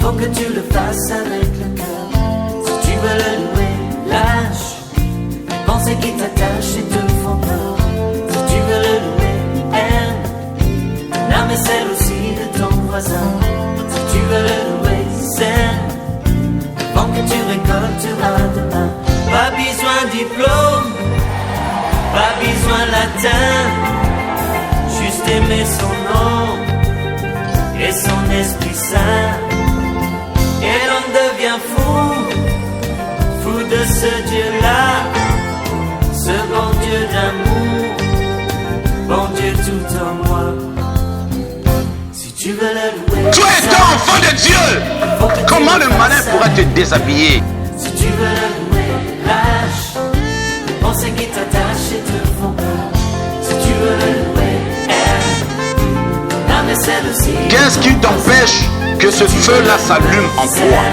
faut que tu le fasses avec le cœur. Si tu veux le louer, lâche les pensées qui t'attachent et te font peur. Si tu veux le louer, aime ton âme et celle aussi de ton voisin. Si tu veux le louer, sème avant que tu récolteras demain. Pas besoin de diplôme, pas besoin latin, juste aimer son nom et son Esprit Saint. Et l'on devient fou, fou de ce Dieu-là, ce bon Dieu d'amour, bon Dieu tout en moi. Si tu veux le louer, tu es un enfant de Dieu. Comment le malin pourrait te déshabiller? Si tu veux le louer, lâche les pensées qui t'attachent et te font peur. Si tu veux le louer, aime ton âme et celle aussi. Qu'est-ce qui t'empêche que ce feu-là s'allume en toi?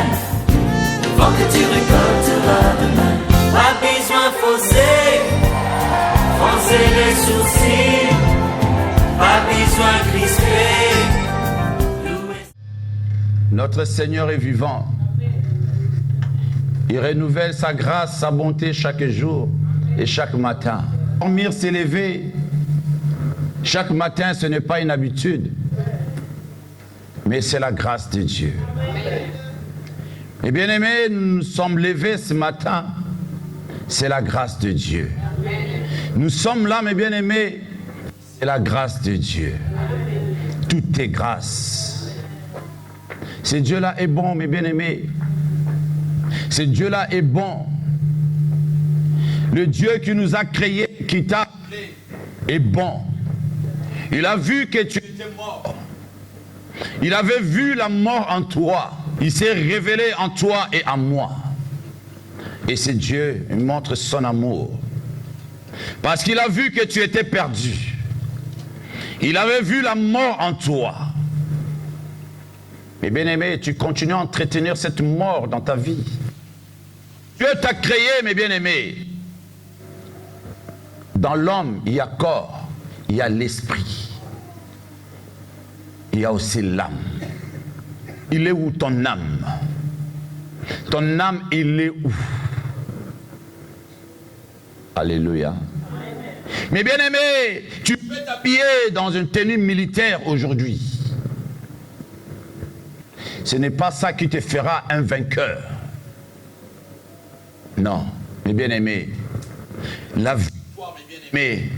Avant que tu récolteras demain. Pas besoin fausser, froncer les sourcils. Pas besoin crisper. Notre Seigneur est vivant. Il renouvelle sa grâce, sa bonté chaque jour et chaque matin. Dormir, s'élever, chaque matin, ce n'est pas une habitude, mais c'est la grâce de Dieu. Et bien aimés, nous nous sommes levés ce matin, c'est la grâce de Dieu. Nous sommes là, mes bien-aimés, c'est la grâce de Dieu. Tout est grâce. Ce Dieu-là est bon, mes bien-aimés. Ce Dieu-là est bon. Le Dieu qui nous a créés, qui t'a appelé, est bon. Il a vu que tu étais mort. Il avait vu la mort en toi. Il s'est révélé en toi et en moi. Et ce Dieu montre son amour. Parce qu'il a vu que tu étais perdu. Il avait vu la mort en toi. Mais bien aimé, tu continues à entretenir cette mort dans ta vie. Dieu t'a créé, mes bien-aimés. Dans l'homme, il y a corps, il y a l'esprit. Il y a aussi l'âme. Il est où ton âme? Ton âme, il est où? Alléluia. Mais bien-aimé, tu peux t'habiller dans une tenue militaire aujourd'hui. Ce n'est pas ça qui te fera un vainqueur. Non, mes bien-aimés, la victoire, mes bien-aimés,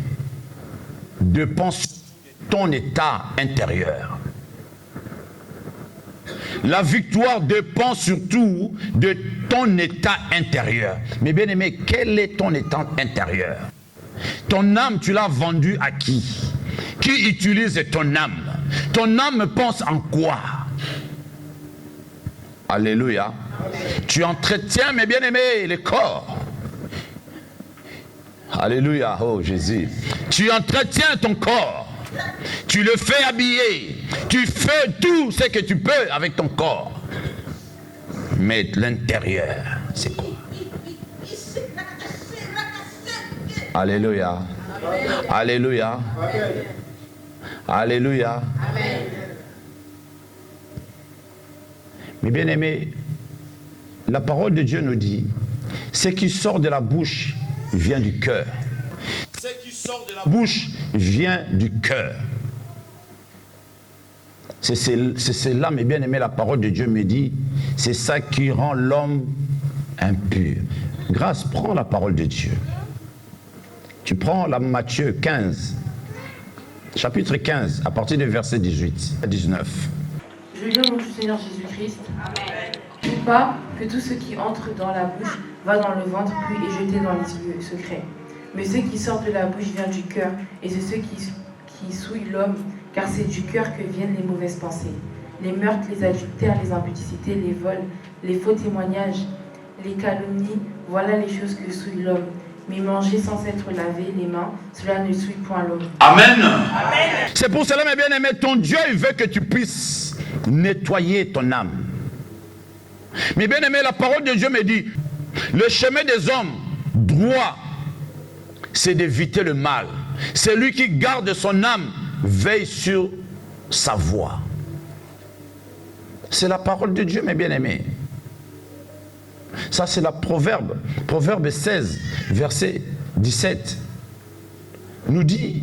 dépend de ton état intérieur. La victoire dépend surtout de ton état intérieur. Mais bien aimé, quel est ton état intérieur? Ton âme, tu l'as vendue à qui? Qui utilise ton âme? Ton âme pense en quoi? Alléluia. Tu entretiens, mes bien-aimés, le corps. Alléluia. Oh Jésus. Tu entretiens ton corps. Tu le fais habiller. Tu fais tout ce que tu peux avec ton corps. Mais l'intérieur, c'est quoi? Alléluia. Alléluia. Alléluia. Mais bien aimé, la parole de Dieu nous dit, ce qui sort de la bouche vient du cœur. Ce qui sort de la bouche vient du cœur. C'est cela, mes bien-aimés, la parole de Dieu me dit, c'est ça qui rend l'homme impur. Grâce, prends la parole de Dieu. Tu prends la Matthieu 15, chapitre 15, à partir du verset 18 à 19. Je lis au nom du Seigneur Jésus-Christ. Pas que tout ce qui entre dans la bouche va dans le ventre puis est jeté dans les lieux secrets. Mais ce qui sort de la bouche vient du cœur, et c'est ce qui souille l'homme, car c'est du cœur que viennent les mauvaises pensées. Les meurtres, les adultères, les impudicités, les vols, les faux témoignages, les calomnies, voilà les choses que souille l'homme. Mais manger sans être lavé les mains, cela ne souille point l'homme. Amen. Amen. C'est pour cela, mes bien-aimés, ton Dieu il veut que tu puisses nettoyer ton âme. Mais bien aimé, la parole de Dieu me dit, le chemin des hommes droit, c'est d'éviter le mal. Celui qui garde son âme veille sur sa voie. C'est la parole de Dieu, mes bien-aimés. Ça, c'est la Proverbe. Proverbe 16, verset 17. Nous dit,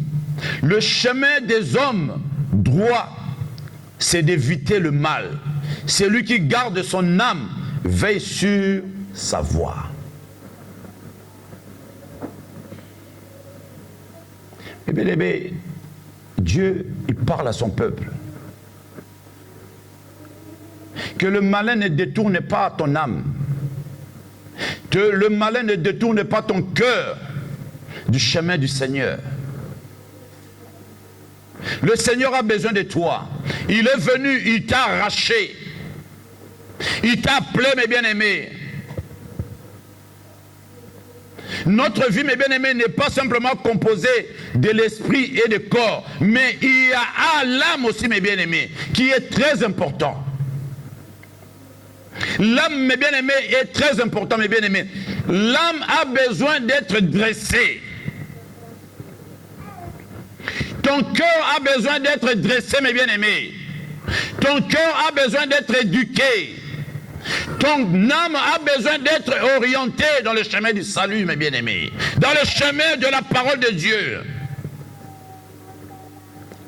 le chemin des hommes droits, c'est d'éviter le mal. Celui qui garde son âme veille sur sa voie. Eh bien, Dieu, il parle à son peuple. Que le malin ne détourne pas ton âme. Que le malin ne détourne pas ton cœur du chemin du Seigneur. Le Seigneur a besoin de toi. Il est venu, il t'a arraché. Il t'a appelé, mes bien-aimés. Notre vie, mes bien-aimés, n'est pas simplement composée de l'esprit et du corps, mais il y a l'âme aussi, mes bien-aimés, qui est très important. L'âme, mes bien-aimés, est très important, mes bien-aimés. L'âme a besoin d'être dressée. Ton cœur a besoin d'être dressé, mes bien-aimés. Ton cœur a besoin d'être éduqué. Ton âme a besoin d'être orientée dans le chemin du salut, mes bien-aimés. Dans le chemin de la parole de Dieu.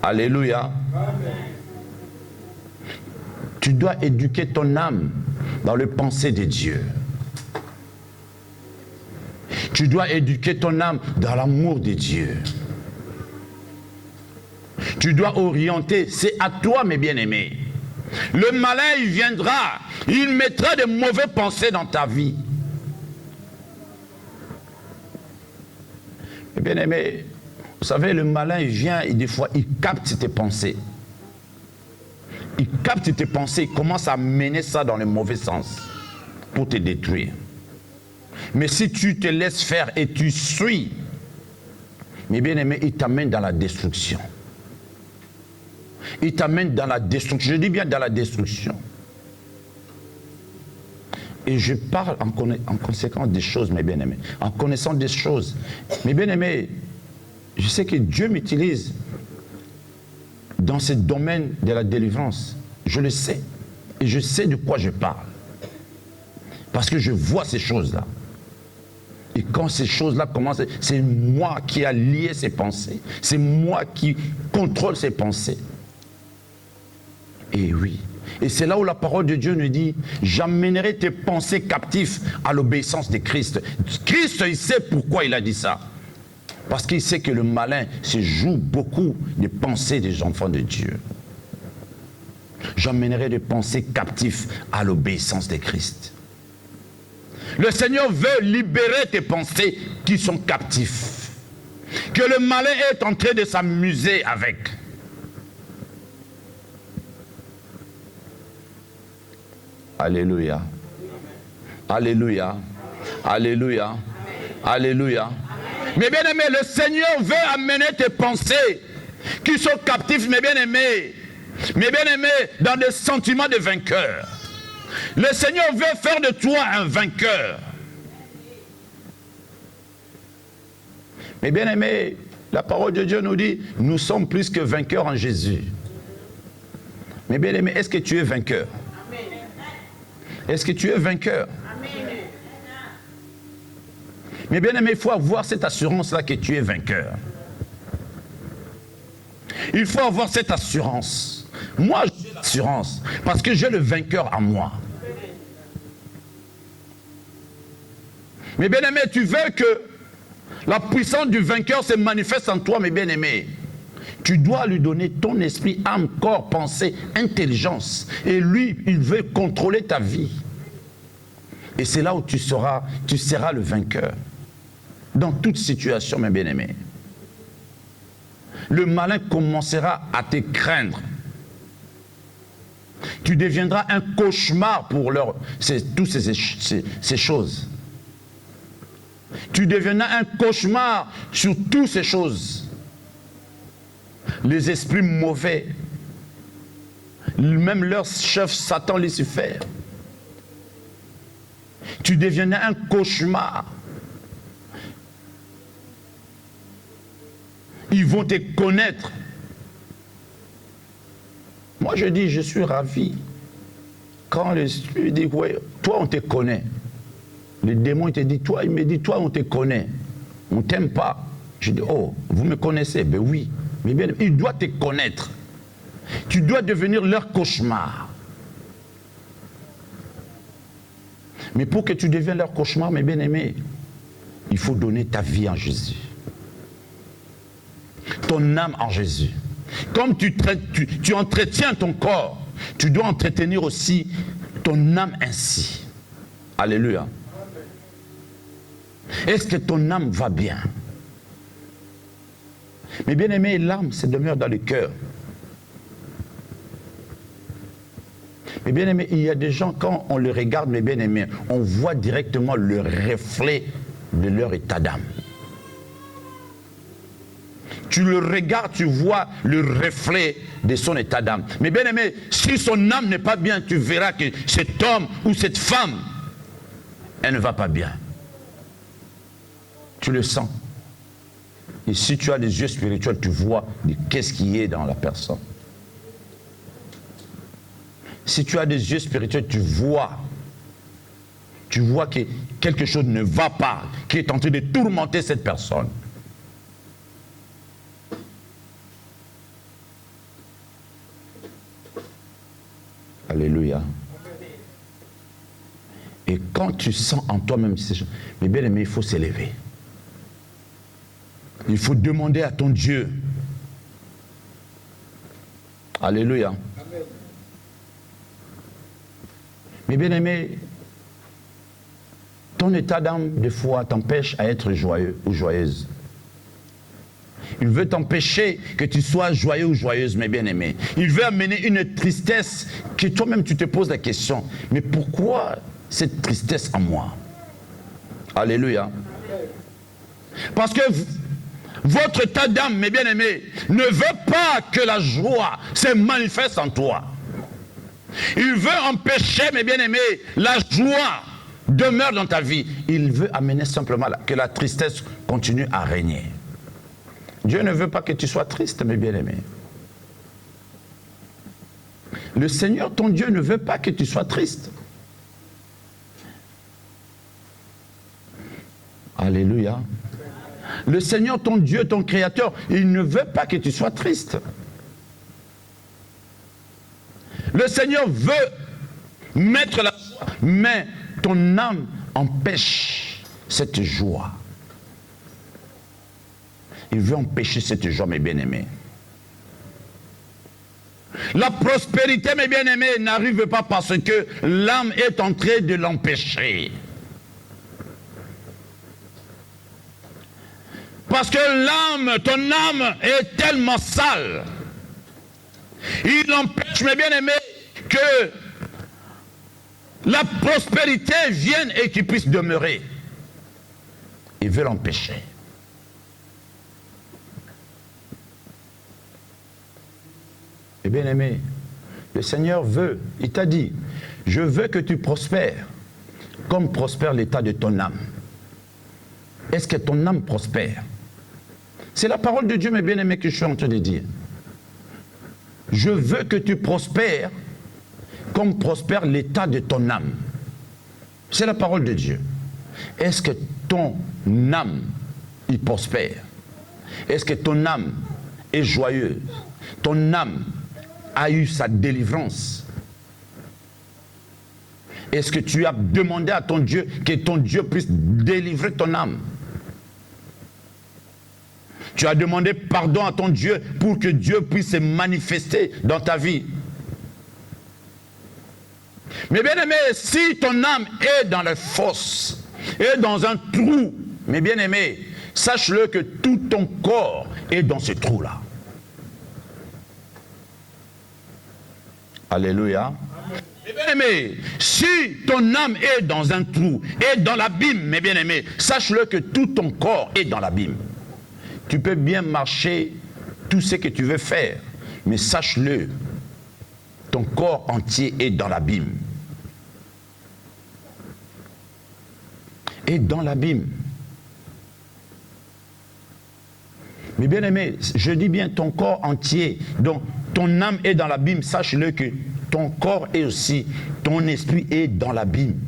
Alléluia. Amen. Tu dois éduquer ton âme dans le pensée de Dieu. Tu dois éduquer ton âme dans l'amour de Dieu. Tu dois orienter, c'est à toi, mes bien-aimés. Le malin, il viendra, il mettra de mauvaises pensées dans ta vie. Mes bien-aimés, vous savez, le malin, il vient et des fois, il capte tes pensées. Il capte tes pensées, il commence à mener ça dans le mauvais sens pour te détruire. Mais si tu te laisses faire et tu suis, mes bien-aimés, il t'amène dans la destruction. Il t'amène dans la destruction. Je dis bien dans la destruction. Et je parle en conséquence des choses, mes bien-aimés. En connaissant des choses. Mes bien-aimés, je sais que Dieu m'utilise dans ce domaine de la délivrance. Je le sais. Et je sais de quoi je parle. Parce que je vois ces choses-là. Et quand ces choses-là commencent, c'est moi qui ai lié ces pensées. C'est moi qui contrôle ces pensées. Et oui. Et c'est là où la parole de Dieu nous dit, j'amènerai tes pensées captives à l'obéissance de Christ. Christ, il sait pourquoi il a dit ça. Parce qu'il sait que le malin se joue beaucoup des pensées des enfants de Dieu. J'emmènerai des pensées captives à l'obéissance de Christ. Le Seigneur veut libérer tes pensées qui sont captives. Que le malin est en train de s'amuser avec. Alléluia. Alléluia. Alléluia. Alléluia. Mes bien-aimés, le Seigneur veut amener tes pensées qui sont captives, mes bien-aimés, dans des sentiments de vainqueur. Le Seigneur veut faire de toi un vainqueur. Mes bien-aimés, la parole de Dieu nous dit, nous sommes plus que vainqueurs en Jésus. Mes bien-aimés, est-ce que tu es vainqueur? Est-ce que tu es vainqueur? Mais bien aimé, il faut avoir cette assurance-là que tu es vainqueur. Il faut avoir cette assurance. Moi, j'ai l'assurance parce que j'ai le vainqueur en moi. Mais bien aimé, tu veux que la puissance du vainqueur se manifeste en toi, mes bien-aimés. Tu dois lui donner ton esprit, âme, corps, pensée, intelligence. Et lui, il veut contrôler ta vie. Et c'est là où tu seras le vainqueur. Dans toute situation, mes bien-aimés. Le malin commencera à te craindre. Tu deviendras un cauchemar pour toutes ces choses. Tu deviendras un cauchemar sur toutes ces choses. Les esprits mauvais, même leur chef Satan Lucifer. Tu deviendras un cauchemar. Ils vont te connaître. Moi je dis, je suis ravi. Quand l'Esprit dit, ouais, toi on te connaît. Le démon il te dit, toi, il me dit, toi on te connaît. On ne t'aime pas. Je dis, oh, vous me connaissez? Ben oui. Mais bien, il doit te connaître. Tu dois devenir leur cauchemar. Mais pour que tu deviennes leur cauchemar, mes bien-aimés, il faut donner ta vie en Jésus. Ton âme en Jésus. Comme tu entretiens ton corps, tu dois entretenir aussi ton âme ainsi. Alléluia. Est-ce que ton âme va bien? Mais bien aimé, l'âme se demeure dans le cœur. Mais bien aimé, il y a des gens, quand on les regarde, mes bien aimés, on voit directement le reflet de leur état d'âme. Tu le regardes, tu vois le reflet de son état d'âme. Mais bien aimé, si son âme n'est pas bien, tu verras que cet homme ou cette femme, elle ne va pas bien. Tu le sens. Et si tu as des yeux spirituels, tu vois qu'est-ce qui est dans la personne. Si tu as des yeux spirituels, tu vois que quelque chose ne va pas, qui est en train de tourmenter cette personne. Alléluia. Et quand tu sens en toi-même ces choses, mais bien aimé, il faut s'élever. Il faut demander à ton Dieu. Alléluia. Amen. Mais bien aimé, ton état d'âme, des fois, t'empêche à être joyeux ou joyeuse. Il veut t'empêcher que tu sois joyeux ou joyeuse, mes bien-aimés. Il veut amener une tristesse que toi-même tu te poses la question. Mais pourquoi cette tristesse en moi? Alléluia. Parce que votre état d'âme, mes bien-aimés, ne veut pas que la joie se manifeste en toi. Il veut empêcher, mes bien-aimés, la joie demeure dans ta vie. Il veut amener simplement que la tristesse continue à régner. Dieu ne veut pas que tu sois triste, mes bien-aimés. Le Seigneur, ton Dieu, ne veut pas que tu sois triste. Alléluia. Le Seigneur, ton Dieu, ton Créateur, il ne veut pas que tu sois triste. Le Seigneur veut mettre la joie, mais ton âme empêche cette joie. Il veut empêcher cette joie, mes bien-aimés. La prospérité, mes bien-aimés, n'arrive pas parce que l'âme est en train de l'empêcher. Parce que l'âme, ton âme est tellement sale. Il empêche, mes bien-aimés, que la prospérité vienne et qu'il puisse demeurer. Il veut l'empêcher. Et bien aimé, le Seigneur veut, il t'a dit, je veux que tu prospères, comme prospère l'état de ton âme. Est-ce que ton âme prospère? C'est la parole de Dieu, mes bien-aimés, que je suis en train de dire. Je veux que tu prospères, comme prospère l'état de ton âme. C'est la parole de Dieu. Est-ce que ton âme, il prospère? Est-ce que ton âme est joyeuse? Ton âme a eu sa délivrance? Est-ce que tu as demandé à ton Dieu que ton Dieu puisse délivrer ton âme? Tu as demandé pardon à ton Dieu pour que Dieu puisse se manifester dans ta vie. Mais bien aimé, si ton âme est dans la fosse, est dans un trou, mais bien aimé, sache-le que tout ton corps est dans ce trou-là. Alléluia. Mais bien aimé, si ton âme est dans un trou, est dans l'abîme, mes bien aimés, sache-le que tout ton corps est dans l'abîme. Tu peux bien marcher tout ce que tu veux faire, mais sache-le, ton corps entier est dans l'abîme. Est dans l'abîme. Mais bien aimé, je dis bien ton corps entier, donc ton âme est dans l'abîme, sache-le que ton corps est aussi, ton esprit est dans l'abîme.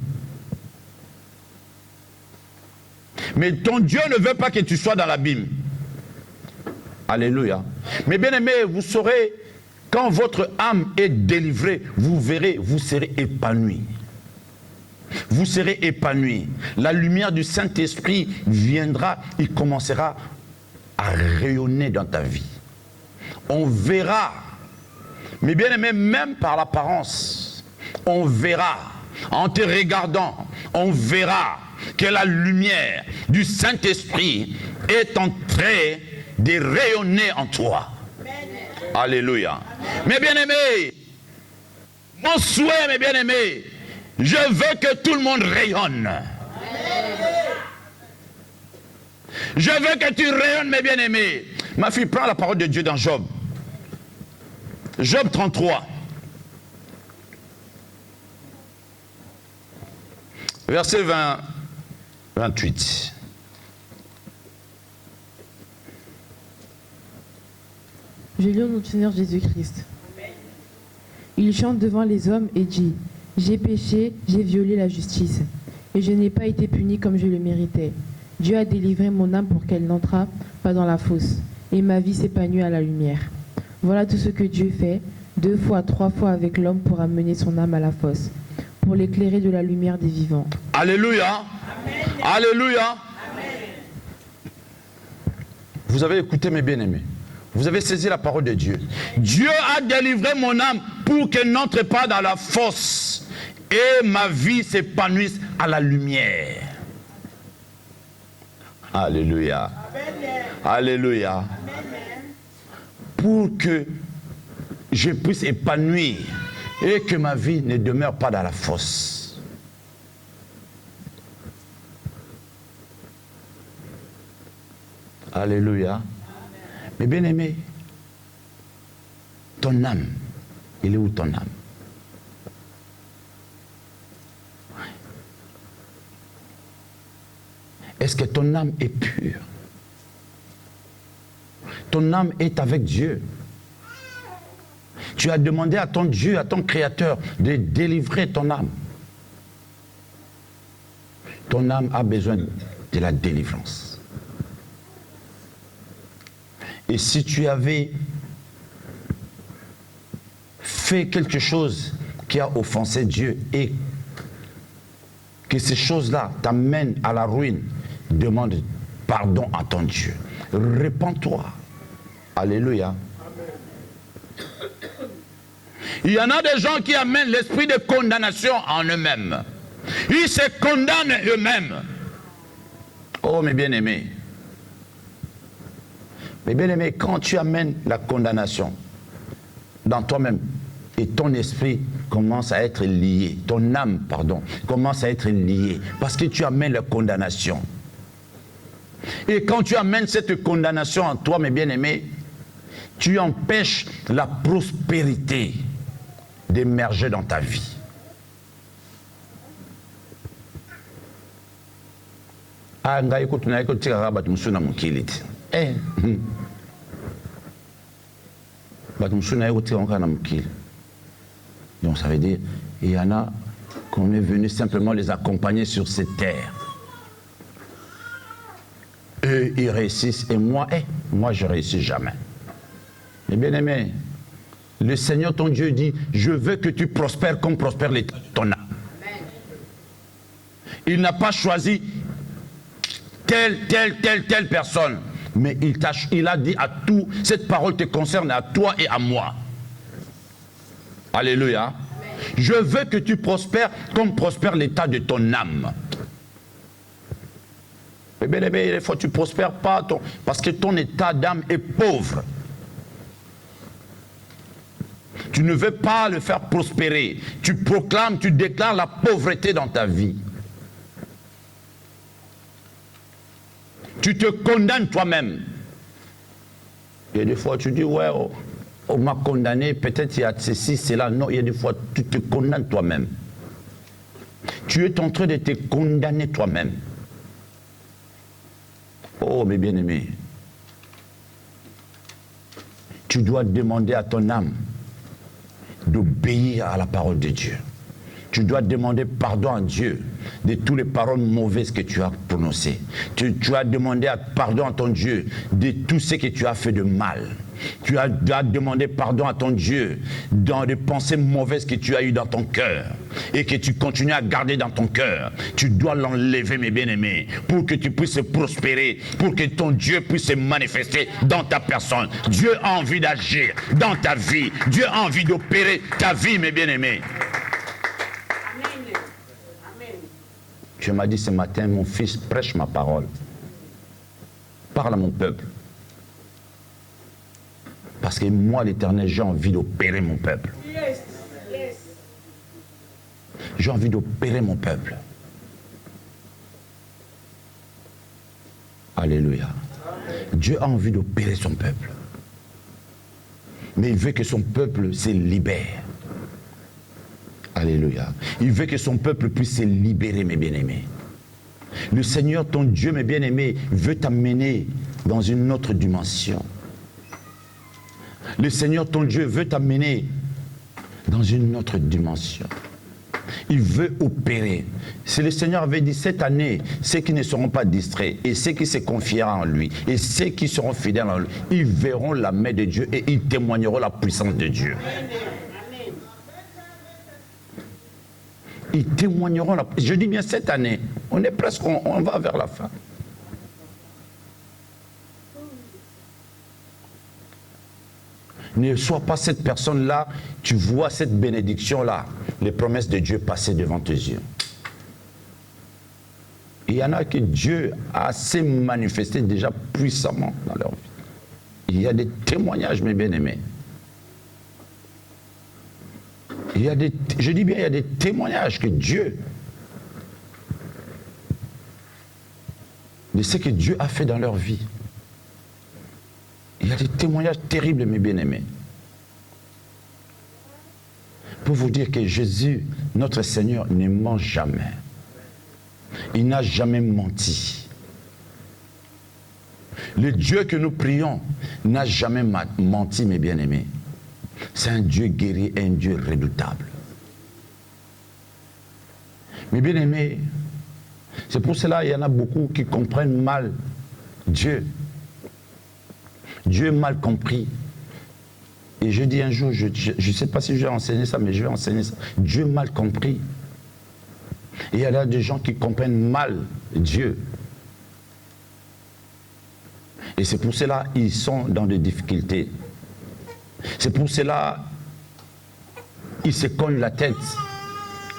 Mais ton Dieu ne veut pas que tu sois dans l'abîme. Alléluia. Mais bien aimé, vous saurez, quand votre âme est délivrée, vous verrez, vous serez épanoui. Vous serez épanoui. La lumière du Saint-Esprit viendra, il commencera à rayonner dans ta vie. On verra, mais bien aimé, même par l'apparence, on verra, en te regardant, on verra que la lumière du Saint-Esprit est en train de rayonner en toi. Alléluia. Mes bien-aimés, mon souhait, mes bien-aimés, je veux que tout le monde rayonne. Je veux que tu rayonnes, mes bien-aimés. Ma fille, prends la parole de Dieu dans Job. Job 33. Verset 28. Je lis au nom du Seigneur Jésus-Christ. Il chante devant les hommes et dit: j'ai péché, j'ai violé la justice, et je n'ai pas été puni comme je le méritais. Dieu a délivré mon âme pour qu'elle n'entrât pas dans la fosse, et ma vie s'épanouit à la lumière. Voilà tout ce que Dieu fait, 2 fois, 3 fois avec l'homme pour amener son âme à la fosse, pour l'éclairer de la lumière des vivants. Alléluia. Amen. Alléluia. Amen. Vous avez écouté, mes bien-aimés. Vous avez saisi la parole de Dieu. Dieu a délivré mon âme pour qu'elle n'entre pas dans la fosse et ma vie s'épanouisse à la lumière. Alléluia. Amen. Alléluia. Amen. Pour que je puisse épanouir et que ma vie ne demeure pas dans la fosse. Alléluia. Mais bien aimé, ton âme, il est où ton âme? Est-ce que ton âme est pure? Ton âme est avec Dieu. Tu as demandé à ton Dieu, à ton Créateur, de délivrer ton âme. Ton âme a besoin de la délivrance. Et si tu avais fait quelque chose qui a offensé Dieu et que ces choses-là t'amènent à la ruine, demande pardon à ton Dieu. Répands-toi. Alléluia. Il y en a des gens qui amènent l'esprit de condamnation en eux-mêmes. Ils se condamnent eux-mêmes. Oh mes bien-aimés. Mais bien aimé, quand tu amènes la condamnation dans toi-même et ton esprit commence à être lié, ton âme, pardon, commence à être liée parce que tu amènes la condamnation. Et quand tu amènes cette condamnation en toi, mes bien-aimés, tu empêches la prospérité d'émerger dans ta vie. Donc ça veut dire, il y en a qu'on est venu simplement les accompagner sur cette terre. Eux, ils réussissent et moi, je ne réussis jamais. Mais bien aimé, le Seigneur ton Dieu dit, je veux que tu prospères comme prospère l'état de ton âme. Il n'a pas choisi telle personne. Mais il a dit à tout, cette parole te concerne à toi et à moi. Alléluia. Amen. Je veux que tu prospères comme prospère l'état de ton âme. Mais bien aimé, des fois tu ne prospères pas parce que ton état d'âme est pauvre. Tu ne veux pas le faire prospérer. Tu proclames, tu déclares la pauvreté dans ta vie. Tu te condamnes toi-même. Et des fois, tu dis, ouais, on m'a condamné, peut-être il y a ceci, cela. Non, il y a des fois, tu te condamnes toi-même. Tu es en train de te condamner toi-même. Oh, mes bien-aimés. tu dois demander à ton âme d'obéir à la parole de Dieu. Tu dois demander pardon à Dieu de toutes les paroles mauvaises que tu as prononcées. Tu dois demander pardon à ton Dieu de tout ce que tu as fait de mal. Tu dois demander pardon à ton Dieu dans les pensées mauvaises que tu as eues dans ton cœur et que tu continues à garder dans ton cœur. Tu dois l'enlever, mes bien-aimés, pour que tu puisses prospérer, pour que ton Dieu puisse se manifester dans ta personne. Dieu a envie d'agir dans ta vie. Dieu a envie d'opérer ta vie, mes bien-aimés. Dieu m'a dit ce matin, mon fils, prêche ma parole. Parle à mon peuple. Parce que moi, l'Éternel, j'ai envie d'opérer mon peuple. J'ai envie d'opérer mon peuple. Alléluia. Dieu a envie d'opérer son peuple. Mais il veut que son peuple se libère. Alléluia. Il veut que son peuple puisse se libérer, mes bien-aimés. Le Seigneur, ton Dieu, mes bien-aimés, veut t'amener dans une autre dimension. Le Seigneur, ton Dieu, veut t'amener dans une autre dimension. Il veut opérer. Si le Seigneur avait dit cette année, ceux qui ne seront pas distraits et ceux qui se confieront en lui et ceux qui seront fidèles en lui, ils verront la main de Dieu et ils témoigneront la puissance de Dieu. Ils témoigneront la... Je dis bien cette année, on est presque, on va vers la fin. Ne sois pas cette personne-là, tu vois cette bénédiction-là, les promesses de Dieu passer devant tes yeux. Il y en a que Dieu a assez manifesté déjà puissamment dans leur vie. Il y a des témoignages, mes bien-aimés. Je dis bien, il y a des témoignages que Dieu, de ce que Dieu a fait dans leur vie. Il y a des témoignages terribles, mes bien-aimés. Pour vous dire que Jésus, notre Seigneur, ne ment jamais. Il n'a jamais menti. Le Dieu que nous prions n'a jamais menti, mes bien-aimés. C'est un Dieu guerrier, un Dieu redoutable. Mes bien-aimés, c'est pour cela qu'il y en a beaucoup qui comprennent mal Dieu. Dieu est mal compris. Et je dis un jour, je ne sais pas si je vais enseigner ça, mais je vais enseigner ça. Dieu est mal compris. Et il y a des gens qui comprennent mal Dieu. Et c'est pour cela qu'ils sont dans des difficultés. C'est pour cela qu'ils se cognent la tête.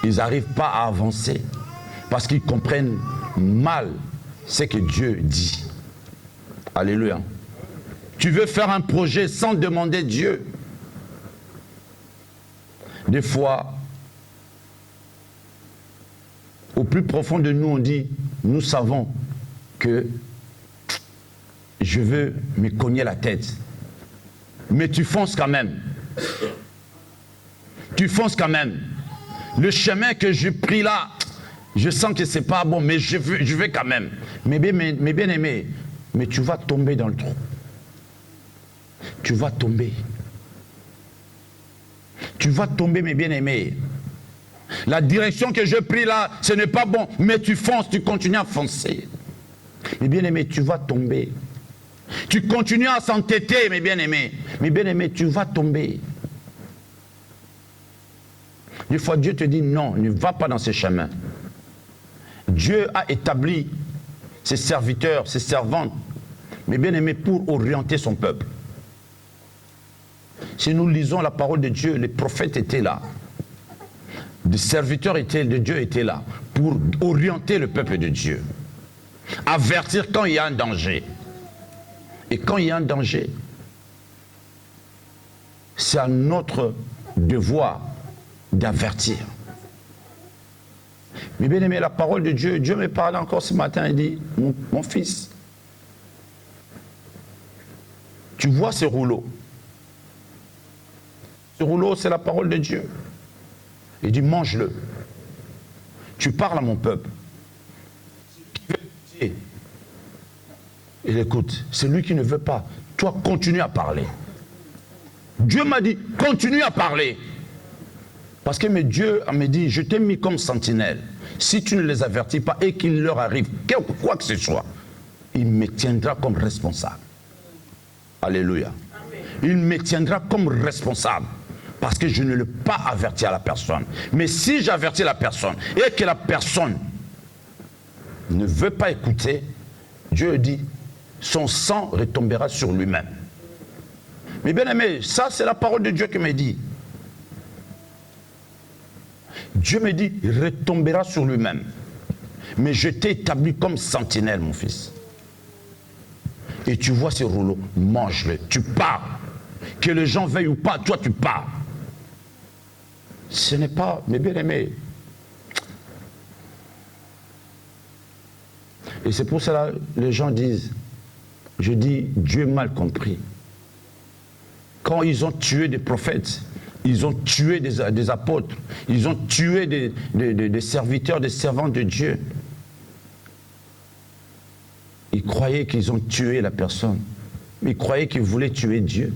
Ils n'arrivent pas à avancer. Parce qu'ils comprennent mal ce que Dieu dit. Alléluia. Tu veux faire un projet sans demander Dieu. Des fois, au plus profond de nous, on dit, nous savons que je veux me cogner la tête. Mais tu fonces quand même. Tu fonces quand même. Le chemin que j'ai pris là, je sens que c'est pas bon, mais je vais quand même. Mais bien aimé, mais tu vas tomber dans le trou. Tu vas tomber. Tu vas tomber, mes bien-aimés. La direction que je pris là, ce n'est pas bon, mais tu fonces, tu continues à foncer. Mes bien-aimés, tu vas tomber. Tu continues à s'entêter, mes bien-aimés. Mes bien-aimés, tu vas tomber. Des fois, Dieu te dit non, ne va pas dans ce chemin. Dieu a établi ses serviteurs, ses servantes, mes bien-aimés, pour orienter son peuple. Si nous lisons la parole de Dieu, les prophètes étaient là. Les serviteurs de Dieu étaient là pour orienter le peuple de Dieu. Avertir quand il y a un danger. Et quand il y a un danger, c'est à notre devoir d'avertir. Mais bien aimé, la parole de Dieu, Dieu me parlait encore ce matin, il dit, mon fils, tu vois ce rouleau. Ce rouleau, c'est la parole de Dieu. Il dit, mange-le. Tu parles à mon peuple. Il écoute. C'est lui qui ne veut pas. Toi, continue à parler. Dieu m'a dit, continue à parler. Parce que Dieu m'a dit, je t'ai mis comme sentinelle. Si tu ne les avertis pas et qu'il leur arrive quoi que ce soit, il me tiendra comme responsable. Alléluia. Il me tiendra comme responsable. Parce que je ne l'ai pas averti à la personne. Mais si j'avertis la personne et que la personne ne veut pas écouter, Dieu dit, son sang retombera sur lui-même. Mais bien aimé, ça c'est la parole de Dieu qui me dit. Dieu me dit, il retombera sur lui-même. Mais je t'ai établi comme sentinelle, mon fils. Et tu vois ces rouleaux, mange-le, tu pars. Que les gens veuillent ou pas, toi tu pars. Ce n'est pas, mes bien-aimés. Et c'est pour cela que les gens disent, je dis, Dieu est mal compris. Quand ils ont tué des prophètes, ils ont tué des apôtres, ils ont tué des serviteurs, des servants de Dieu. Ils croyaient qu'ils ont tué la personne. Ils croyaient qu'ils voulaient tuer Dieu.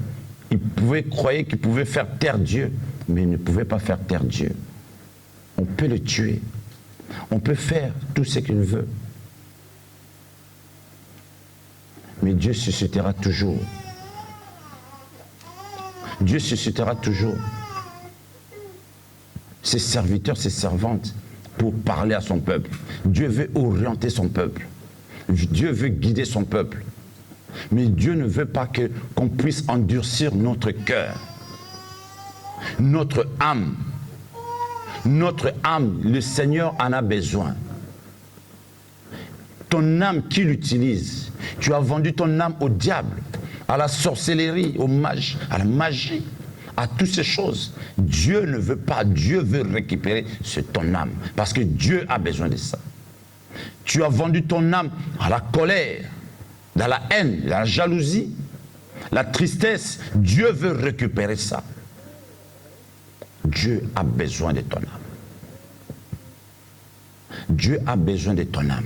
Ils croyaient qu'ils pouvaient faire taire Dieu, mais ils ne pouvaient pas faire taire Dieu. On peut le tuer. On peut faire tout ce qu'il veut. Mais Dieu suscitera toujours. Dieu suscitera toujours ses serviteurs, ses servantes pour parler à son peuple. Dieu veut orienter son peuple. Dieu veut guider son peuple. Mais Dieu ne veut pas qu'on puisse endurcir notre cœur, notre âme. Notre âme, le Seigneur en a besoin. Ton âme, qui l'utilise? Tu as vendu ton âme au diable, à la sorcellerie, à la magie, à toutes ces choses. Dieu ne veut pas, Dieu veut récupérer ton âme, parce que Dieu a besoin de ça. Tu as vendu ton âme à la colère, dans la haine, la jalousie, la tristesse. Dieu veut récupérer ça. Dieu a besoin de ton âme. Dieu a besoin de ton âme.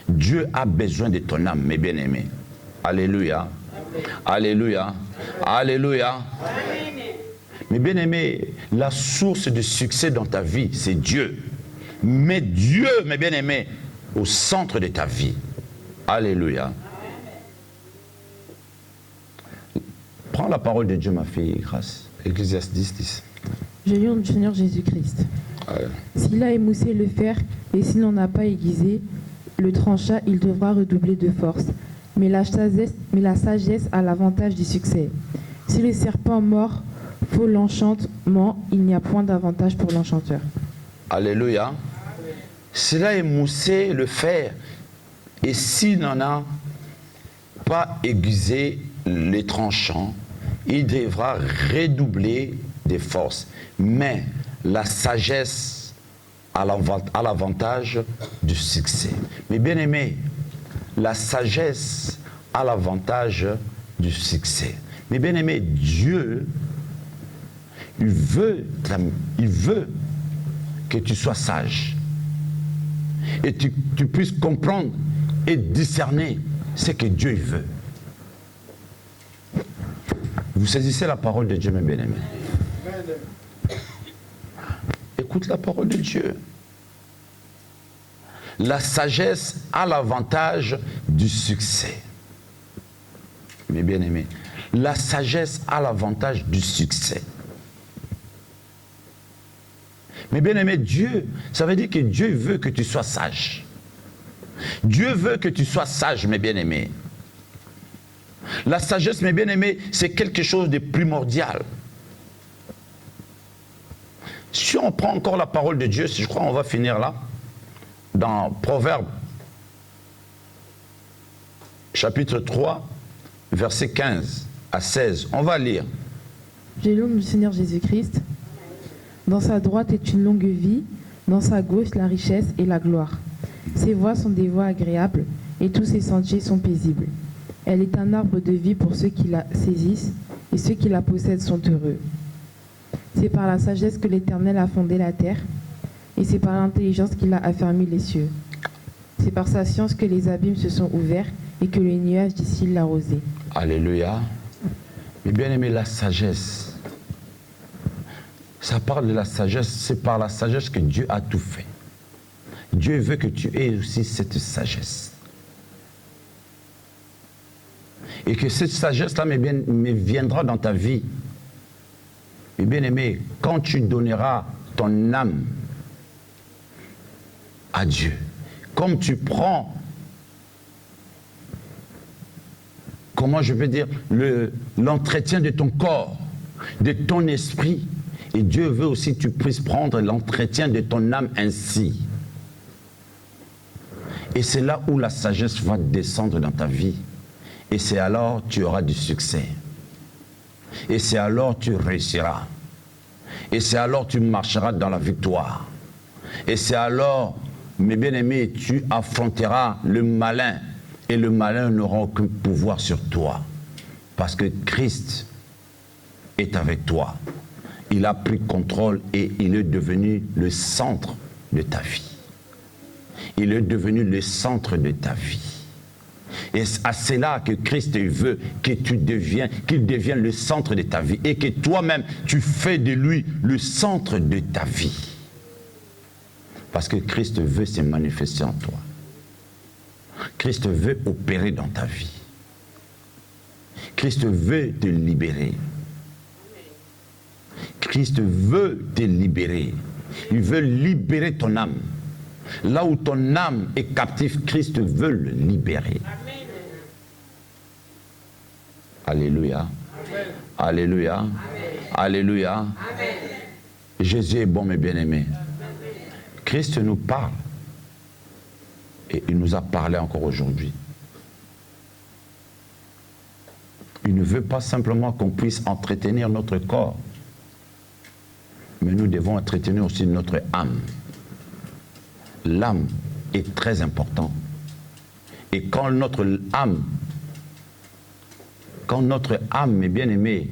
Dieu a besoin de ton âme, mes bien-aimés. Alléluia. Alléluia. Alléluia. Mes bien-aimés, la source de succès dans ta vie, c'est Dieu. Mets Dieu, mes bien-aimés, au centre de ta vie. Alléluia. Prends la parole de Dieu, ma fille, grâce. Ecclésiaste 10. Je lis au Seigneur Jésus-Christ. S'il a émoussé le fer et s'il n'en a pas aiguisé le trancha, il devra redoubler de force. Mais la sagesse a l'avantage du succès. Si le serpent mord faut l'enchantement, il n'y a point d'avantage pour l'enchanteur. Alléluia. S'il a émoussé le fer et s'il n'en a pas aiguisé les tranchants, il devra redoubler des forces. Mais la sagesse a l'avantage du succès. Mais bien aimé, la sagesse a l'avantage du succès. Mais bien aimé, Dieu, il veut que tu sois sage. Et tu puisses comprendre et discerner ce que Dieu veut. Vous saisissez la parole de Dieu, mes bien-aimés. Écoute la parole de Dieu. La sagesse a l'avantage du succès. Mes bien-aimés, la sagesse a l'avantage du succès. Mais bien-aimé, Dieu, ça veut dire que Dieu veut que tu sois sage. Dieu veut que tu sois sage, mes bien-aimés. La sagesse, mes bien-aimés, c'est quelque chose de primordial. Si on prend encore la parole de Dieu, je crois qu'on va finir là, dans Proverbes, chapitre 3, versets 15 à 16. On va lire. J'ai l'homme du Seigneur Jésus-Christ. Dans sa droite est une longue vie, dans sa gauche la richesse et la gloire. Ses voies sont des voies agréables, et tous ses sentiers sont paisibles. Elle est un arbre de vie pour ceux qui la saisissent, et ceux qui la possèdent sont heureux. C'est par la sagesse que l'Éternel a fondé la terre, et c'est par l'intelligence qu'il a affermi les cieux. C'est par sa science que les abîmes se sont ouverts, et que les nuages du ciel l'arrosaient. Alléluia. Mais bien aimé, la sagesse, ça parle de la sagesse, c'est par la sagesse que Dieu a tout fait. Dieu veut que tu aies aussi cette sagesse. Et que cette sagesse-là me viendra dans ta vie. Mais bien aimé, quand tu donneras ton âme à Dieu, comme tu prends, comment je veux dire, l'entretien de ton corps, de ton esprit, et Dieu veut aussi que tu puisses prendre l'entretien de ton âme ainsi. Et c'est là où la sagesse va descendre dans ta vie. Et c'est alors que tu auras du succès. Et c'est alors que tu réussiras. Et c'est alors que tu marcheras dans la victoire. Et c'est alors, mes bien-aimés, tu affronteras le malin. Et le malin n'aura aucun pouvoir sur toi. Parce que Christ est avec toi. Il a pris contrôle et il est devenu le centre de ta vie. Il est devenu le centre de ta vie. Et c'est là que Christ veut que qu'il devienne le centre de ta vie et que toi-même, tu fais de lui le centre de ta vie. Parce que Christ veut se manifester en toi. Christ veut opérer dans ta vie. Christ veut te libérer. Christ veut te libérer. Il veut libérer ton âme. Là où ton âme est captive, Christ veut le libérer. Amen. Alléluia. Amen. Alléluia. Amen. Alléluia. Amen. Jésus est bon, mes bien-aimés. Christ nous parle. Et il nous a parlé encore aujourd'hui. Il ne veut pas simplement qu'on puisse entretenir notre corps, mais nous devons entretenir aussi notre âme. L'âme est très importante. Et quand notre âme, mes bien-aimés,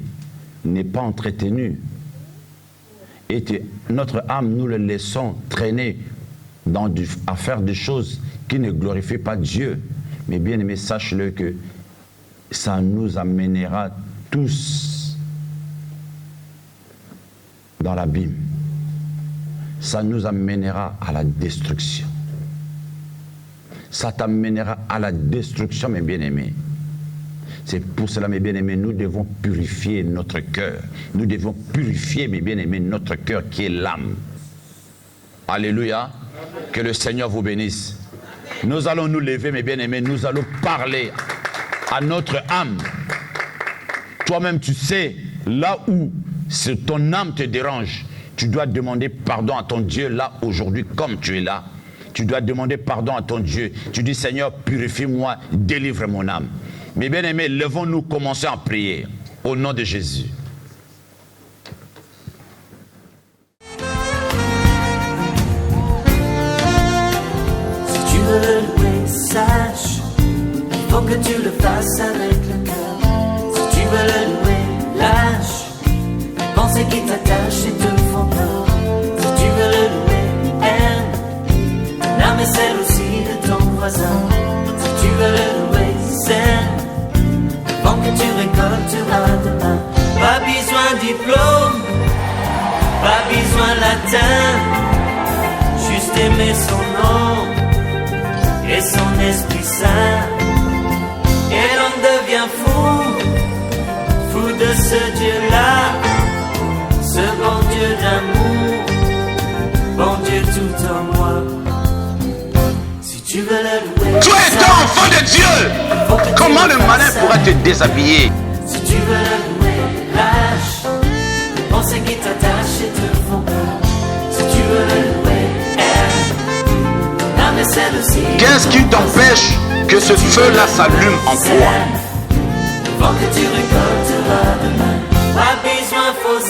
n'est pas entretenue, et que notre âme, nous le laissons traîner à faire des choses qui ne glorifient pas Dieu, mes bien-aimés, sache-le que ça nous amènera tous dans l'abîme. Ça nous amènera à la destruction. Ça t'amènera à la destruction, mes bien-aimés. C'est pour cela, mes bien-aimés, nous devons purifier notre cœur. Nous devons purifier, mes bien-aimés, notre cœur qui est l'âme. Alléluia. Que le Seigneur vous bénisse. Nous allons nous lever, mes bien-aimés, nous allons parler à notre âme. Toi-même, tu sais, là où ton âme te dérange, tu dois demander pardon à ton Dieu là, aujourd'hui, comme tu es là. Tu dois demander pardon à ton Dieu. Tu dis, Seigneur, purifie-moi, délivre mon âme. Mais bien aimés, levons-nous, commençons à prier au nom de Jésus. Si tu veux le louer, sache, il faut que tu le fasses avec le cœur. Si tu veux le louer, lâche les pensées qui t'attachent et te font peur. Si tu veux le louer, aime l'âme et celle aussi de ton voisin. Si tu veux le louer, sème avant que tu récolteras demain. Pas besoin de diplôme, pas besoin latin, juste aimer son nom et son Esprit Saint. Et l'on devient fou, fou de ce Dieu-là, ce bon Dieu d'amour, bon Dieu tout en moi. Si tu veux le louer, tu es un enfant de Dieu. Comment le malin pourra te déshabiller? Si tu veux le louer, lâche les pensées qui t'attachent et te font peur. Si tu veux le louer, aime l'âme et celle aussi. Qu'est-ce qui t'empêche que ce feu-là s'allume en toi? Avant que tu récolteras demain, pas besoin faut